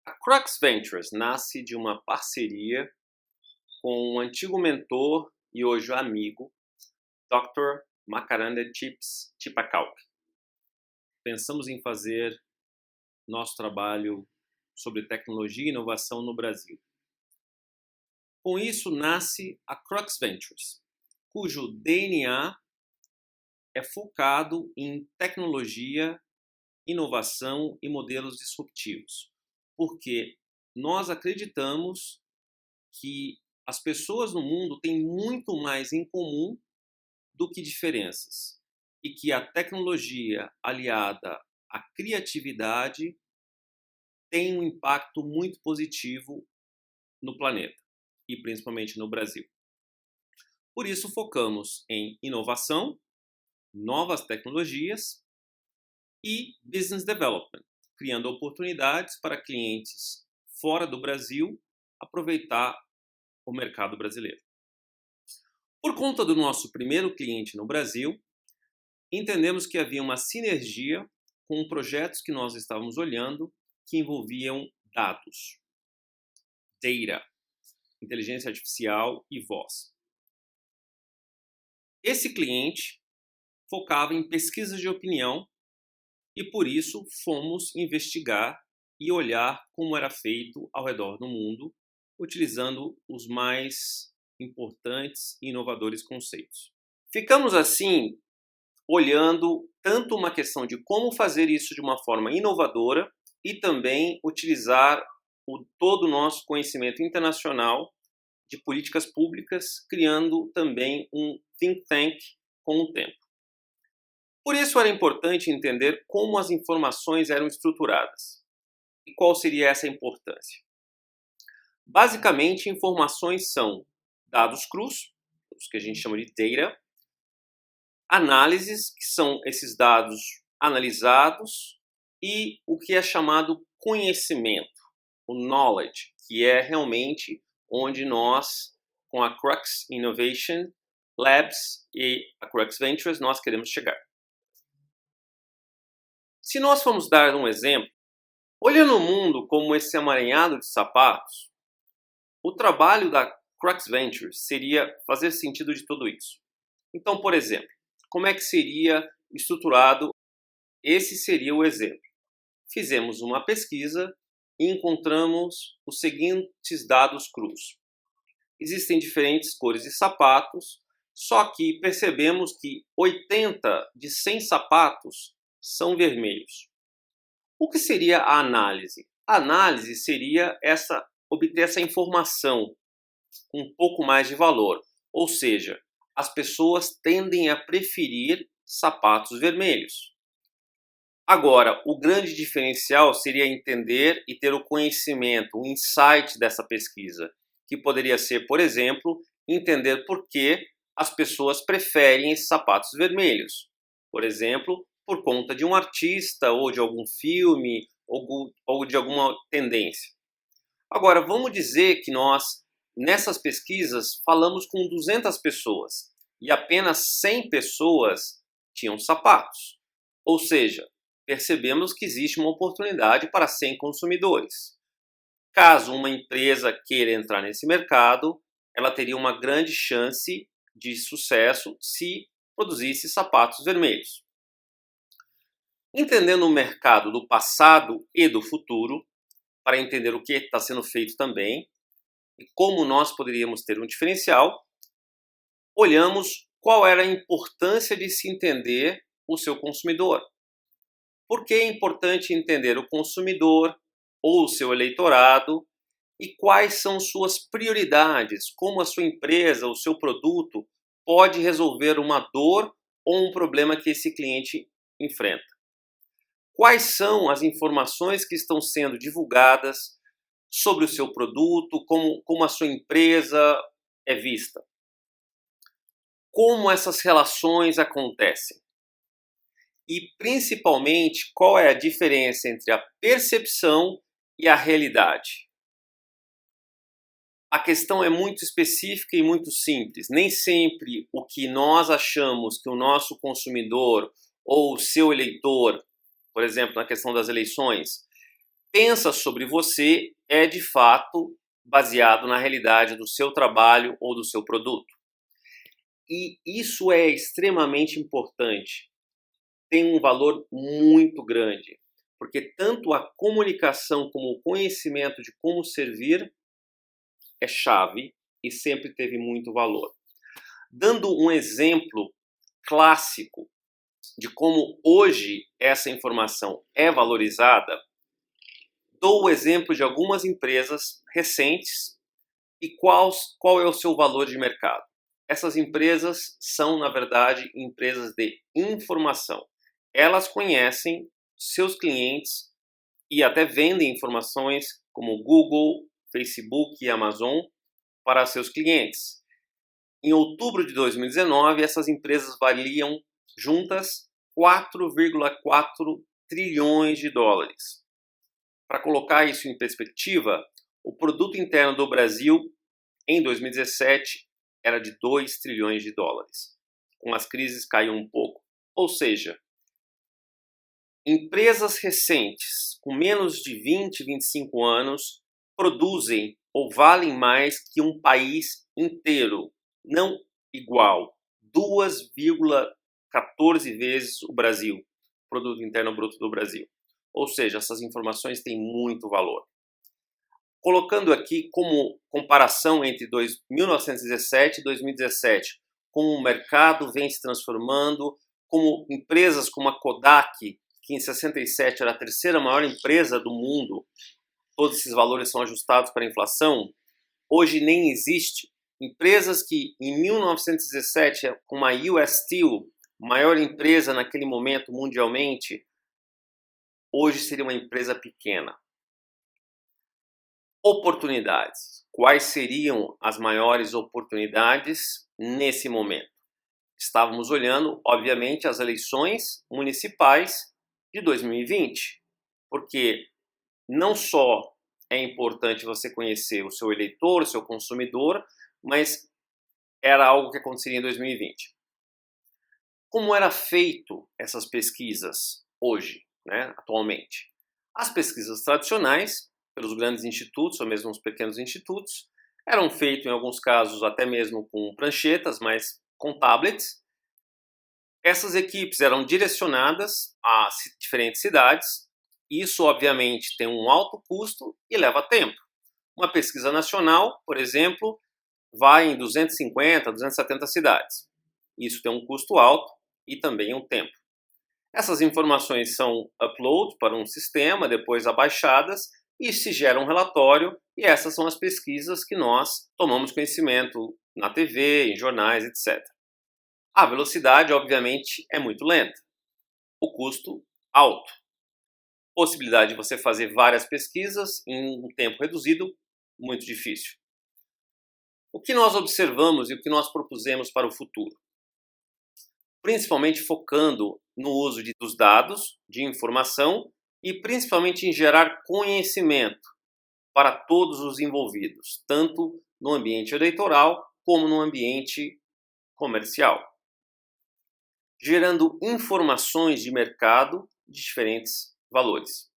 A Crux Ventures nasce de uma parceria com um antigo mentor e hoje amigo, Dr. Makaranda Chipakauk. Pensamos em fazer nosso trabalho sobre tecnologia e inovação no Brasil. Com isso nasce a Crux Ventures, cujo DNA é focado em tecnologia, inovação e modelos disruptivos, porque nós acreditamos que as pessoas no mundo têm muito mais em comum do que diferenças e que a tecnologia aliada à criatividade tem um impacto muito positivo no planeta e principalmente no Brasil. Por isso focamos em inovação, novas tecnologias e business development, criando oportunidades para clientes fora do Brasil aproveitar o mercado brasileiro. Por conta do nosso primeiro cliente no Brasil, entendemos que havia uma sinergia com projetos que nós estávamos olhando que envolviam dados, data, inteligência artificial e voz. Esse cliente focava em pesquisas de opinião e por isso fomos investigar e olhar como era feito ao redor do mundo, utilizando os mais importantes e inovadores conceitos. Ficamos assim olhando tanto uma questão de como fazer isso de uma forma inovadora e também utilizar todo o nosso conhecimento internacional de políticas públicas, criando também um think tank com o tempo. Por isso era importante entender como as informações eram estruturadas e qual seria essa importância. Basicamente, informações são dados crus, os que a gente chama de data, análises, que são esses dados analisados, e o que é chamado conhecimento, o knowledge, que é realmente onde nós, com a Crux Innovation Labs e a Crux Ventures, nós queremos chegar. Se nós formos dar um exemplo, olhando o mundo como esse emaranhado de sapatos, o trabalho da Crux Ventures seria fazer sentido de tudo isso. Então, por exemplo, como é que seria estruturado? Esse seria o exemplo. Fizemos uma pesquisa e encontramos os seguintes dados crus. Existem diferentes cores de sapatos, só que percebemos que 80 de 100 sapatos são vermelhos. O que seria a análise? A análise seria obter essa informação com um pouco mais de valor, ou seja, as pessoas tendem a preferir sapatos vermelhos. Agora, o grande diferencial seria entender e ter o conhecimento, o insight dessa pesquisa, que poderia ser, por exemplo, entender por que as pessoas preferem esses sapatos vermelhos. Por exemplo, por conta de um artista, ou de algum filme, ou de alguma tendência. Agora, vamos dizer que nós, nessas pesquisas, falamos com 200 pessoas e apenas 100 pessoas tinham sapatos. Ou seja, percebemos que existe uma oportunidade para 100 consumidores. Caso uma empresa queira entrar nesse mercado, ela teria uma grande chance de sucesso se produzisse sapatos vermelhos. Entendendo o mercado do passado e do futuro, para entender o que está sendo feito também e como nós poderíamos ter um diferencial, olhamos qual era a importância de se entender o seu consumidor. Por que é importante entender o consumidor ou o seu eleitorado e quais são suas prioridades, como a sua empresa, o seu produto pode resolver uma dor ou um problema que esse cliente enfrenta. Quais são as informações que estão sendo divulgadas sobre o seu produto, como a sua empresa é vista. Como essas relações acontecem. E, principalmente, qual é a diferença entre a percepção e a realidade. A questão é muito específica e muito simples. Nem sempre o que nós achamos que o nosso consumidor ou o seu eleitor, por exemplo, na questão das eleições, pensa sobre você é de fato baseado na realidade do seu trabalho ou do seu produto. E isso é extremamente importante, tem um valor muito grande, porque tanto a comunicação como o conhecimento de como servir é chave e sempre teve muito valor. Dando um exemplo clássico de como hoje essa informação é valorizada, dou o exemplo de algumas empresas recentes e qual é o seu valor de mercado. Essas empresas são, na verdade, empresas de informação. Elas conhecem seus clientes e até vendem informações como Google, Facebook e Amazon para seus clientes. Em outubro de 2019, essas empresas valiam juntas 4,4 trilhões de dólares. Para colocar isso em perspectiva, o produto interno do Brasil em 2017 era de 2 trilhões de dólares. Com as crises caiu um pouco. Ou seja, empresas recentes com menos de 20, 25 anos produzem ou valem mais que um país inteiro, não igual, 2,14 vezes o Brasil, produto interno bruto do Brasil. Ou seja, essas informações têm muito valor. Colocando aqui como comparação entre 1917 e 2017, como o mercado vem se transformando, como empresas como a Kodak, que em 67 era a terceira maior empresa do mundo, todos esses valores são ajustados para a inflação, hoje nem existe. Empresas que em 1917, como a US Steel, maior empresa naquele momento mundialmente, hoje seria uma empresa pequena. Oportunidades. Quais seriam as maiores oportunidades nesse momento? Estávamos olhando, obviamente, as eleições municipais de 2020, porque não só é importante você conhecer o seu eleitor, o seu consumidor, mas era algo que aconteceria em 2020. Como era feito essas pesquisas hoje, atualmente? As pesquisas tradicionais, pelos grandes institutos ou mesmo os pequenos institutos, eram feitos em alguns casos até mesmo com pranchetas, mas com tablets. Essas equipes eram direcionadas a diferentes cidades. Isso, obviamente, tem um alto custo e leva tempo. Uma pesquisa nacional, por exemplo, vai em 250, 270 cidades. Isso tem um custo alto e também um tempo. Essas informações são upload para um sistema, depois abaixadas e se gera um relatório, e essas são as pesquisas que nós tomamos conhecimento na TV, em jornais, etc. A velocidade, obviamente, é muito lenta. O custo, alto. Possibilidade de você fazer várias pesquisas em um tempo reduzido, muito difícil. O que nós observamos e o que nós propusemos para o futuro? Principalmente focando no uso dos dados, de informação e principalmente em gerar conhecimento para todos os envolvidos, tanto no ambiente eleitoral como no ambiente comercial, gerando informações de mercado de diferentes valores.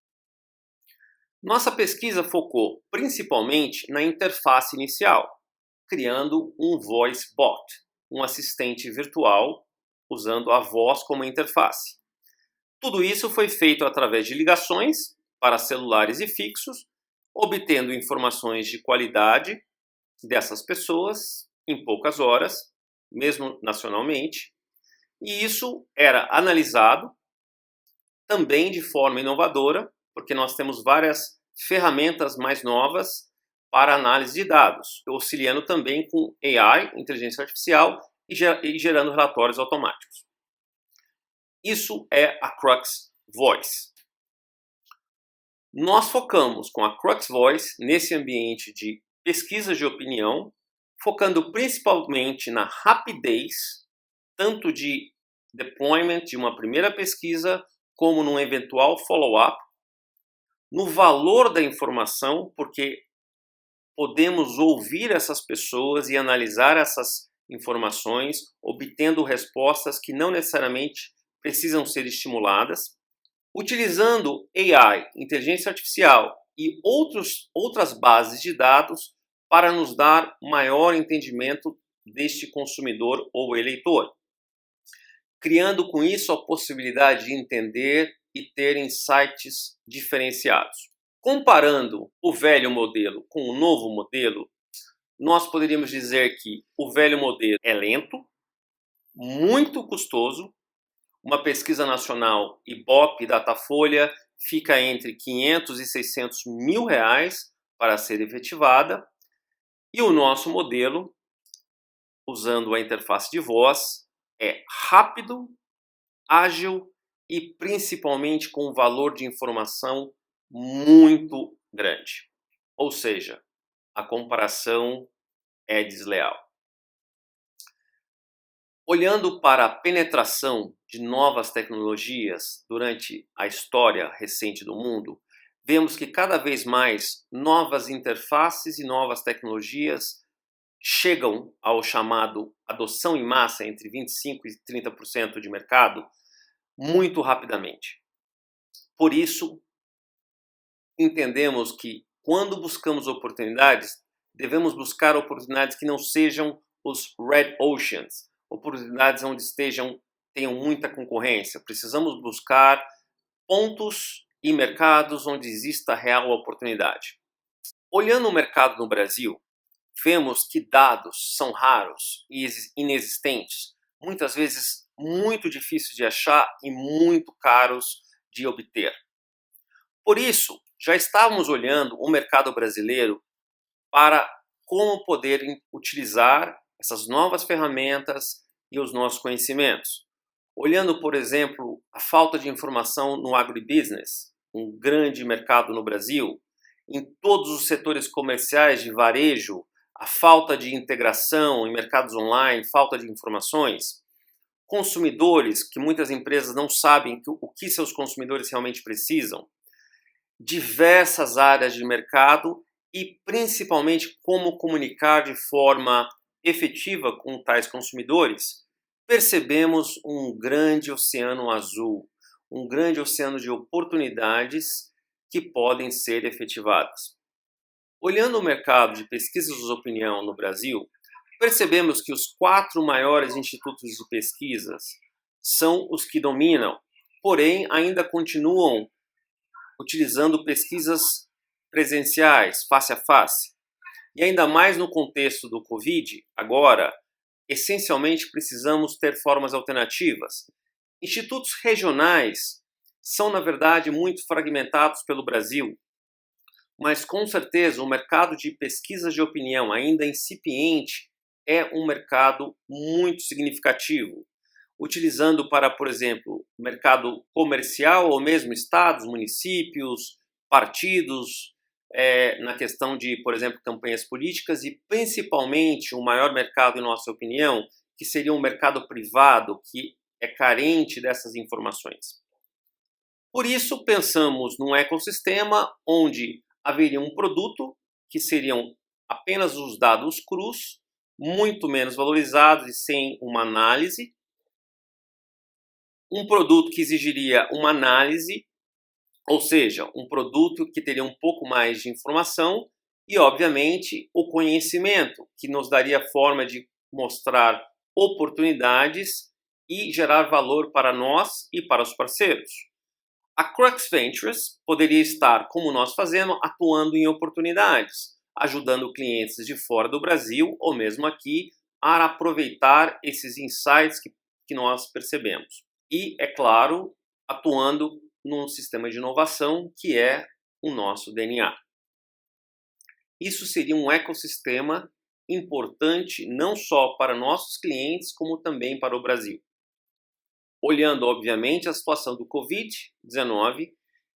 Nossa pesquisa focou principalmente na interface inicial, criando um voice bot, um assistente virtual usando a voz como interface. Tudo isso foi feito através de ligações para celulares e fixos, obtendo informações de qualidade dessas pessoas em poucas horas, mesmo nacionalmente, e isso era analisado também de forma inovadora, porque nós temos várias ferramentas mais novas para análise de dados, auxiliando também com AI, inteligência artificial, e gerando relatórios automáticos. Isso é a Crux Voice. Nós focamos com a Crux Voice nesse ambiente de pesquisas de opinião, focando principalmente na rapidez, tanto de deployment de uma primeira pesquisa, como num eventual follow-up, no valor da informação, porque podemos ouvir essas pessoas e analisar essas informações, obtendo respostas que não necessariamente precisam ser estimuladas, utilizando AI, inteligência artificial e outras bases de dados para nos dar maior entendimento deste consumidor ou eleitor, criando com isso a possibilidade de entender e ter insights diferenciados. Comparando o velho modelo com o novo modelo, nós poderíamos dizer que o velho modelo é lento, muito custoso. Uma pesquisa nacional Ibope Datafolha fica entre 500 e 600 mil reais para ser efetivada. E o nosso modelo, usando a interface de voz, é rápido, ágil e principalmente com um valor de informação muito grande. Ou seja, a comparação é desleal. Olhando para a penetração de novas tecnologias durante a história recente do mundo, vemos que cada vez mais novas interfaces e novas tecnologias chegam ao chamado adoção em massa entre 25% e 30% de mercado muito rapidamente. Por isso, entendemos que quando buscamos oportunidades, devemos buscar oportunidades que não sejam os red oceans, oportunidades onde tenham muita concorrência. Precisamos buscar pontos e mercados onde exista real oportunidade. Olhando o mercado no Brasil, vemos que dados são raros e inexistentes, muitas vezes muito difíceis de achar e muito caros de obter. Por isso, já estávamos olhando o mercado brasileiro para como poder utilizar essas novas ferramentas e os nossos conhecimentos. Olhando, por exemplo, a falta de informação no agribusiness, um grande mercado no Brasil, em todos os setores comerciais de varejo, a falta de integração em mercados online, falta de informações, consumidores, que muitas empresas não sabem o que seus consumidores realmente precisam, diversas áreas de mercado e principalmente como comunicar de forma efetiva com tais consumidores, percebemos um grande oceano azul, um grande oceano de oportunidades que podem ser efetivadas. Olhando o mercado de pesquisas de opinião no Brasil, percebemos que os 4 maiores institutos de pesquisas são os que dominam, porém ainda continuam utilizando pesquisas presenciais, face a face. E ainda mais no contexto do Covid, agora, essencialmente precisamos ter formas alternativas. Institutos regionais são, na verdade, muito fragmentados pelo Brasil, mas com certeza o mercado de pesquisas de opinião, ainda incipiente, é um mercado muito significativo, utilizando para, por exemplo, mercado comercial ou mesmo estados, municípios, partidos, na questão de, por exemplo, campanhas políticas e principalmente o maior mercado, em nossa opinião, que seria um mercado privado que é carente dessas informações. Por isso, pensamos num ecossistema onde haveria um produto que seriam apenas os dados crus, muito menos valorizados e sem uma análise, um produto que exigiria uma análise, ou seja, um produto que teria um pouco mais de informação e, obviamente, o conhecimento, que nos daria forma de mostrar oportunidades e gerar valor para nós e para os parceiros. A Crux Ventures poderia estar, como nós fazemos, atuando em oportunidades, ajudando clientes de fora do Brasil ou mesmo aqui a aproveitar esses insights que nós percebemos. E, é claro, atuando num sistema de inovação que é o nosso DNA. Isso seria um ecossistema importante não só para nossos clientes, como também para o Brasil. Olhando, obviamente, a situação do Covid-19,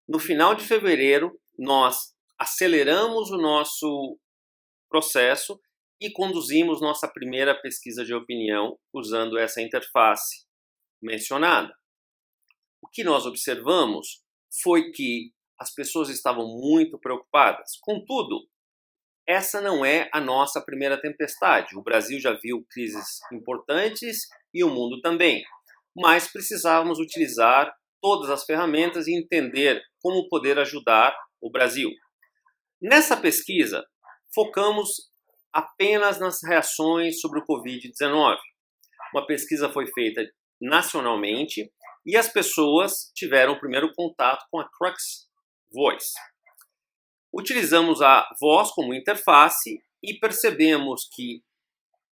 no final de fevereiro, nós aceleramos o nosso processo e conduzimos nossa primeira pesquisa de opinião usando essa interface mencionada. O que nós observamos foi que as pessoas estavam muito preocupadas. Contudo, essa não é a nossa primeira tempestade. O Brasil já viu crises importantes e o mundo também. Mas precisávamos utilizar todas as ferramentas e entender como poder ajudar o Brasil. Nessa pesquisa, focamos apenas nas reações sobre o Covid-19. Uma pesquisa foi feita nacionalmente e as pessoas tiveram o primeiro contato com a Crux Voice. Utilizamos a voz como interface e percebemos que,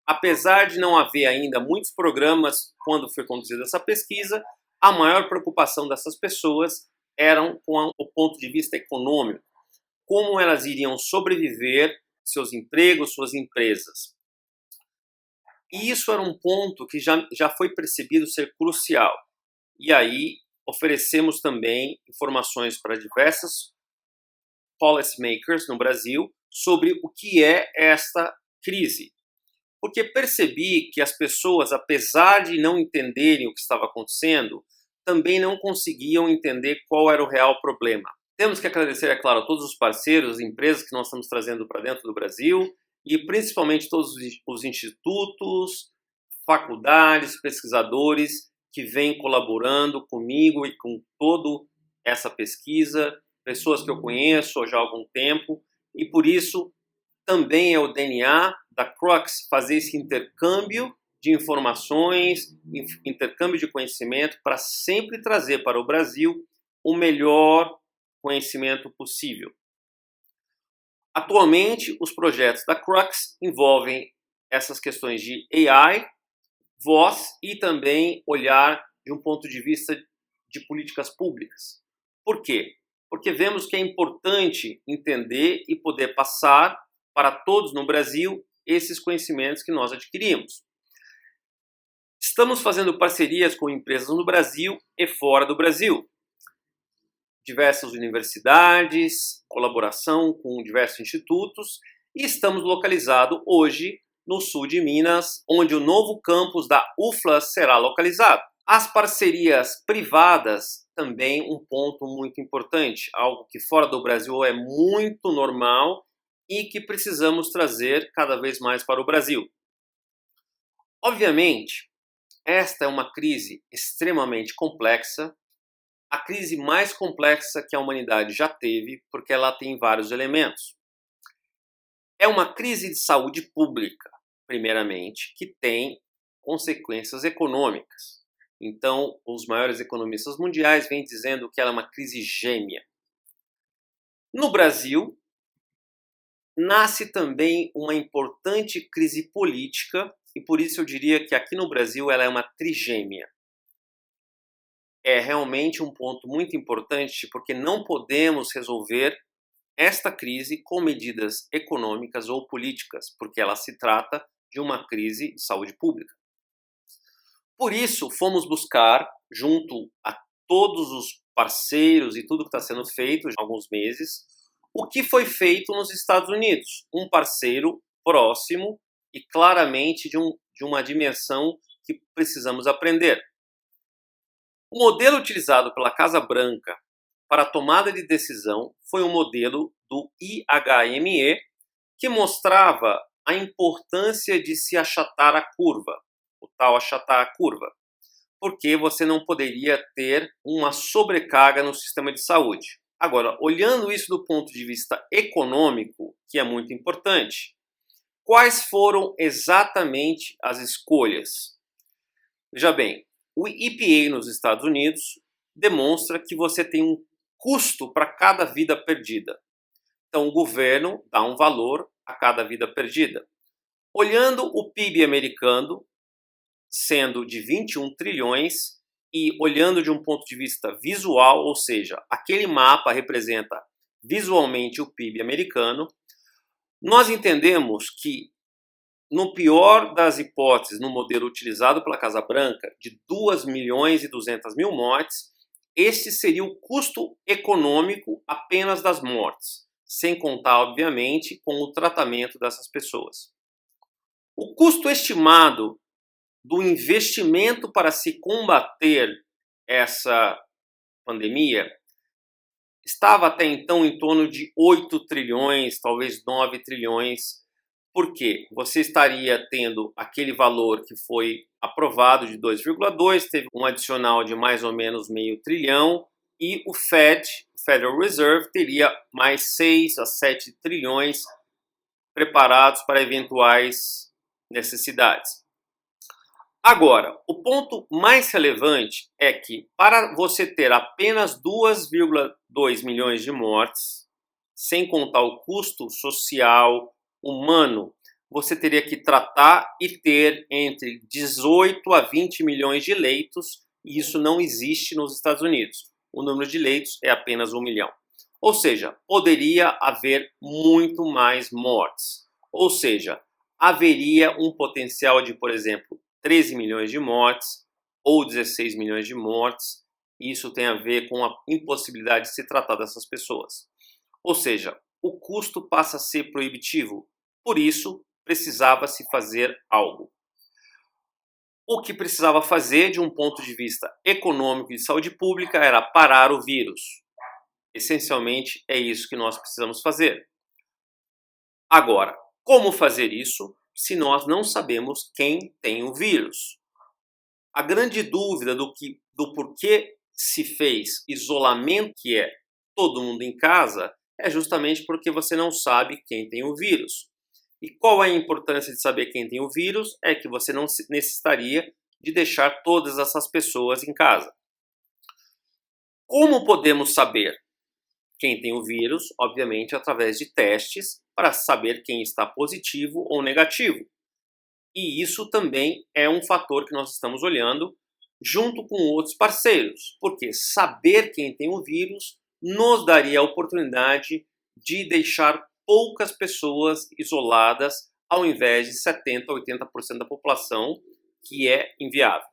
apesar de não haver ainda muitos programas quando foi conduzida essa pesquisa, a maior preocupação dessas pessoas eram com o ponto de vista econômico, como elas iriam sobreviver, seus empregos, suas empresas. E isso era um ponto que já foi percebido ser crucial. E aí oferecemos também informações para diversos policymakers no Brasil sobre o que é esta crise. Porque percebi que as pessoas, apesar de não entenderem o que estava acontecendo, também não conseguiam entender qual era o real problema. Temos que agradecer, é claro, a todos os parceiros, as empresas que nós estamos trazendo para dentro do Brasil e principalmente todos os institutos, faculdades, pesquisadores que vêm colaborando comigo e com toda essa pesquisa, pessoas que eu conheço já há algum tempo, e por isso também é o DNA da Crux fazer esse intercâmbio de informações, intercâmbio de conhecimento para sempre trazer para o Brasil o melhor conhecimento possível. Atualmente, os projetos da Crux envolvem essas questões de AI, voz e também olhar de um ponto de vista de políticas públicas. Por quê? Porque vemos que é importante entender e poder passar para todos no Brasil esses conhecimentos que nós adquirimos. Estamos fazendo parcerias com empresas no Brasil e fora do Brasil. Diversas universidades, colaboração com diversos institutos e estamos localizados hoje no sul de Minas, onde o novo campus da UFLA será localizado. As parcerias privadas também um ponto muito importante, algo que fora do Brasil é muito normal e que precisamos trazer cada vez mais para o Brasil. Obviamente, esta é uma crise extremamente complexa, a crise mais complexa que a humanidade já teve, porque ela tem vários elementos. É uma crise de saúde pública, primeiramente, que tem consequências econômicas. Então, os maiores economistas mundiais vêm dizendo que ela é uma crise gêmea. No Brasil, nasce também uma importante crise política, e por isso eu diria que aqui no Brasil ela é uma trigêmea. É realmente um ponto muito importante, porque não podemos resolver esta crise com medidas econômicas ou políticas, porque ela se trata de uma crise de saúde pública. Por isso, fomos buscar, junto a todos os parceiros e tudo que está sendo feito há alguns meses, o que foi feito nos Estados Unidos. Um parceiro próximo e claramente de uma dimensão que precisamos aprender. O modelo utilizado pela Casa Branca para a tomada de decisão foi um modelo do IHME, que mostrava a importância de se achatar a curva, o tal achatar a curva, porque você não poderia ter uma sobrecarga no sistema de saúde. Agora, olhando isso do ponto de vista econômico, que é muito importante, quais foram exatamente as escolhas? Veja bem, o EPA nos Estados Unidos demonstra que você tem um custo para cada vida perdida. Então, o governo dá um valor a cada vida perdida. Olhando o PIB americano, sendo de 21 trilhões, e olhando de um ponto de vista visual, ou seja, aquele mapa representa visualmente o PIB americano, nós entendemos que, no pior das hipóteses, no modelo utilizado pela Casa Branca, de 2 milhões e 200 mil mortes, este seria o custo econômico apenas das mortes, sem contar, obviamente, com o tratamento dessas pessoas. O custo estimado do investimento para se combater essa pandemia estava até então em torno de 8 trilhões, talvez 9 trilhões Porque você estaria tendo aquele valor que foi aprovado de 2,2, teve um adicional de mais ou menos meio trilhão, e o Federal Reserve, teria mais 6 a 7 trilhões preparados para eventuais necessidades. Agora, o ponto mais relevante é que para você ter apenas 2,2 milhões de mortes, sem contar o custo social, humano, você teria que tratar e ter entre 18 a 20 milhões de leitos, e isso não existe nos Estados Unidos. O número de leitos é apenas 1 milhão. Ou seja, poderia haver muito mais mortes. Ou seja, haveria um potencial de, por exemplo, 13 milhões de mortes ou 16 milhões de mortes. Isso tem a ver com a impossibilidade de se tratar dessas pessoas. Ou seja, o custo passa a ser proibitivo. Por isso, precisava-se fazer algo. O que precisava fazer, de um ponto de vista econômico e de saúde pública, era parar o vírus. Essencialmente, é isso que nós precisamos fazer. Agora, como fazer isso se nós não sabemos quem tem o vírus? A grande dúvida do porquê se fez isolamento, que é todo mundo em casa, é justamente porque você não sabe quem tem o vírus. E qual é a importância de saber quem tem o vírus? É que você não necessitaria de deixar todas essas pessoas em casa. Como podemos saber quem tem o vírus? Obviamente através de testes para saber quem está positivo ou negativo. E isso também é um fator que nós estamos olhando junto com outros parceiros, porque saber quem tem o vírus nos daria a oportunidade de deixar poucas pessoas isoladas ao invés de 70% a 80% da população, que é inviável.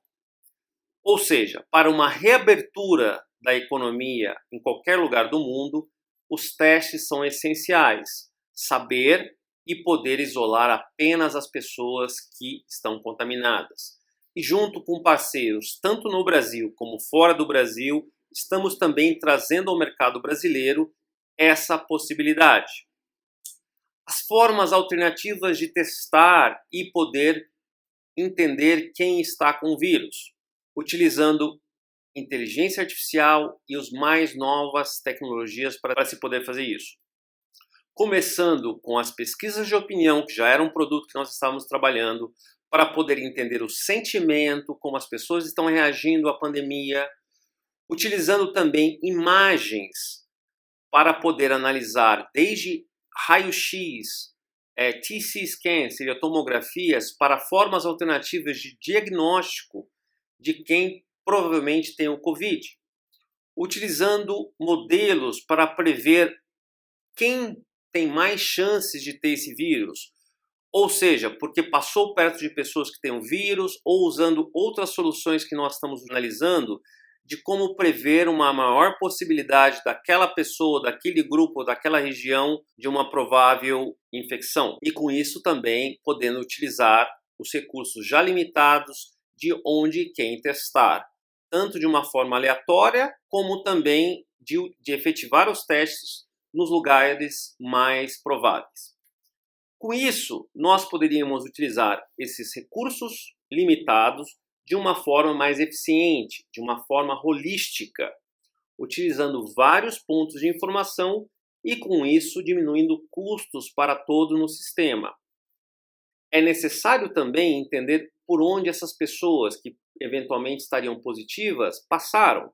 Ou seja, para uma reabertura da economia em qualquer lugar do mundo, os testes são essenciais. Saber e poder isolar apenas as pessoas que estão contaminadas. E junto com parceiros, tanto no Brasil como fora do Brasil, estamos também trazendo ao mercado brasileiro essa possibilidade. As formas alternativas de testar e poder entender quem está com o vírus, utilizando inteligência artificial e as mais novas tecnologias para se poder fazer isso. Começando com as pesquisas de opinião, que já era um produto que nós estávamos trabalhando, para poder entender o sentimento, como as pessoas estão reagindo à pandemia, utilizando também imagens para poder analisar desde raio-x, TC scans, seria tomografias, para formas alternativas de diagnóstico de quem provavelmente tem o Covid, utilizando modelos para prever quem tem mais chances de ter esse vírus, ou seja, porque passou perto de pessoas que têm o vírus, ou usando outras soluções que nós estamos analisando, de como prever uma maior possibilidade daquela pessoa, daquele grupo, daquela região de uma provável infecção. E com isso também podendo utilizar os recursos já limitados de onde e quem testar, tanto de uma forma aleatória, como também de efetivar os testes nos lugares mais prováveis. Com isso, nós poderíamos utilizar esses recursos limitados de uma forma mais eficiente, de uma forma holística, utilizando vários pontos de informação e, com isso, diminuindo custos para todo no sistema. É necessário também entender por onde essas pessoas que eventualmente estariam positivas passaram.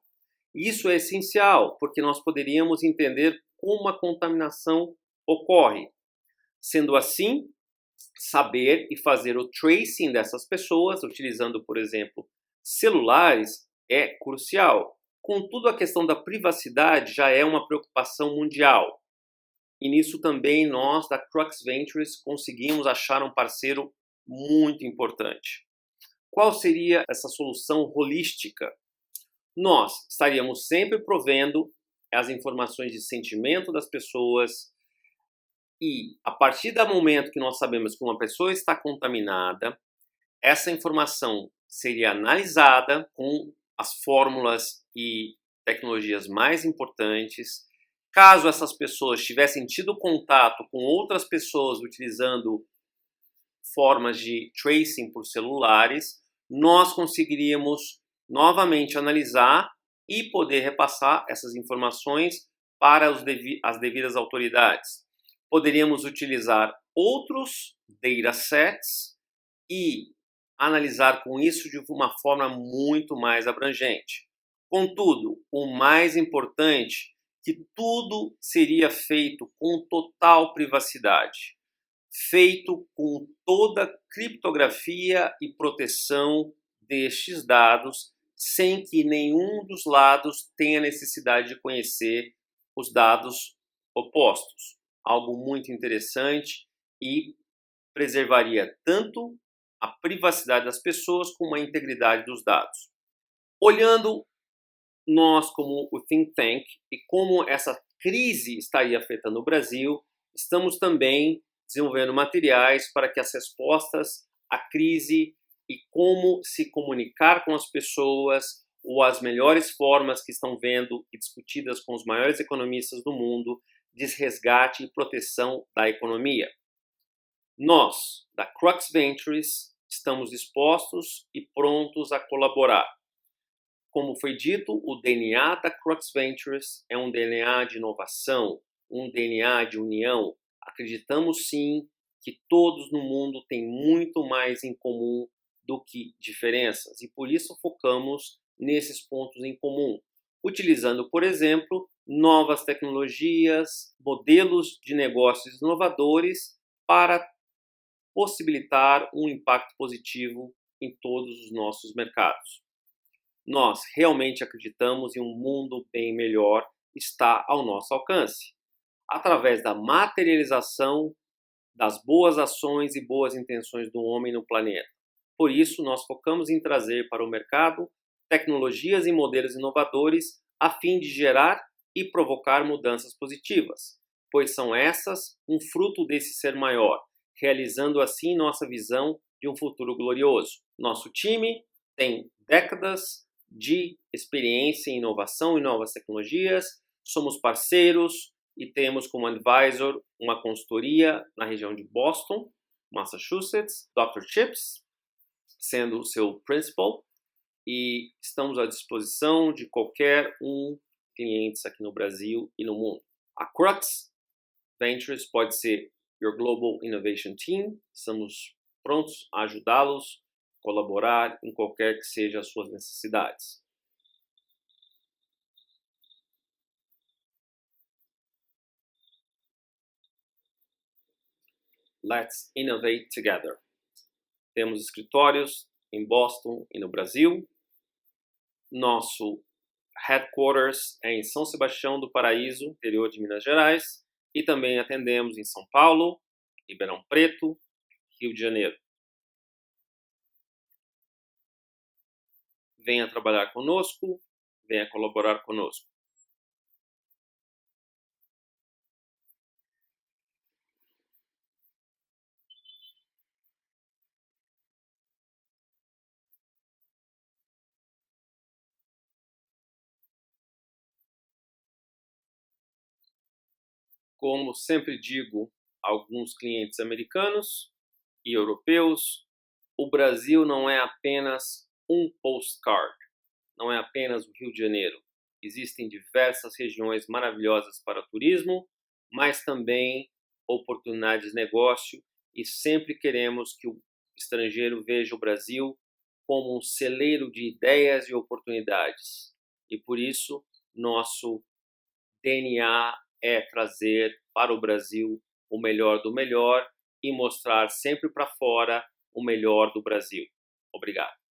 Isso é essencial, porque nós poderíamos entender como a contaminação ocorre. Sendo assim, saber e fazer o tracing dessas pessoas, utilizando, por exemplo, celulares, é crucial. Contudo, a questão da privacidade já é uma preocupação mundial. E nisso também nós, da Crux Ventures, conseguimos achar um parceiro muito importante. Qual seria essa solução holística? Nós estaríamos sempre provendo as informações de sentimento das pessoas e, a partir do momento que nós sabemos que uma pessoa está contaminada, essa informação seria analisada com as fórmulas e tecnologias mais importantes. Caso essas pessoas tivessem tido contato com outras pessoas utilizando formas de tracing por celulares, nós conseguiríamos novamente analisar e poder repassar essas informações para as devidas autoridades. Poderíamos utilizar outros datasets e analisar com isso de uma forma muito mais abrangente. Contudo, o mais importante, que tudo seria feito com total privacidade, feito com toda criptografia e proteção destes dados, sem que nenhum dos lados tenha necessidade de conhecer os dados opostos. Algo muito interessante e preservaria tanto a privacidade das pessoas como a integridade dos dados. Olhando nós como o think tank e como essa crise estaria afetando o Brasil, estamos também desenvolvendo materiais para que as respostas à crise e como se comunicar com as pessoas ou as melhores formas que estão vendo e discutidas com os maiores economistas do mundo de resgate e proteção da economia. Nós, da Crux Ventures, estamos dispostos e prontos a colaborar. Como foi dito, o DNA da Crux Ventures é um DNA de inovação, um DNA de união. Acreditamos sim que todos no mundo têm muito mais em comum do que diferenças e por isso focamos nesses pontos em comum, utilizando, por exemplo, novas tecnologias, modelos de negócios inovadores para possibilitar um impacto positivo em todos os nossos mercados. Nós realmente acreditamos em um mundo bem melhor está ao nosso alcance, através da materialização das boas ações e boas intenções do homem no planeta. Por isso, nós focamos em trazer para o mercado tecnologias e modelos inovadores a fim de gerar e provocar mudanças positivas, pois são essas um fruto desse ser maior, realizando assim nossa visão de um futuro glorioso. Nosso time tem décadas de experiência em inovação e novas tecnologias, somos parceiros e temos como advisor uma consultoria na região de Boston, Massachusetts, Dr. Chips, sendo o seu principal, e estamos à disposição de qualquer clientes aqui no Brasil e no mundo. A Crux Ventures pode ser Your Global Innovation Team, estamos prontos a ajudá-los, colaborar em qualquer que seja as suas necessidades. Let's innovate together. Temos escritórios em Boston e no Brasil. Nosso headquarters é em São Sebastião do Paraíso, interior de Minas Gerais, e também atendemos em São Paulo, Ribeirão Preto, Rio de Janeiro. Venha trabalhar conosco, venha colaborar conosco. Como sempre digo a alguns clientes americanos e europeus, o Brasil não é apenas um postcard, não é apenas o Rio de Janeiro. Existem diversas regiões maravilhosas para turismo, mas também oportunidades de negócio e sempre queremos que o estrangeiro veja o Brasil como um celeiro de ideias e oportunidades. E por isso, nosso DNA é trazer para o Brasil o melhor do melhor e mostrar sempre para fora o melhor do Brasil. Obrigado.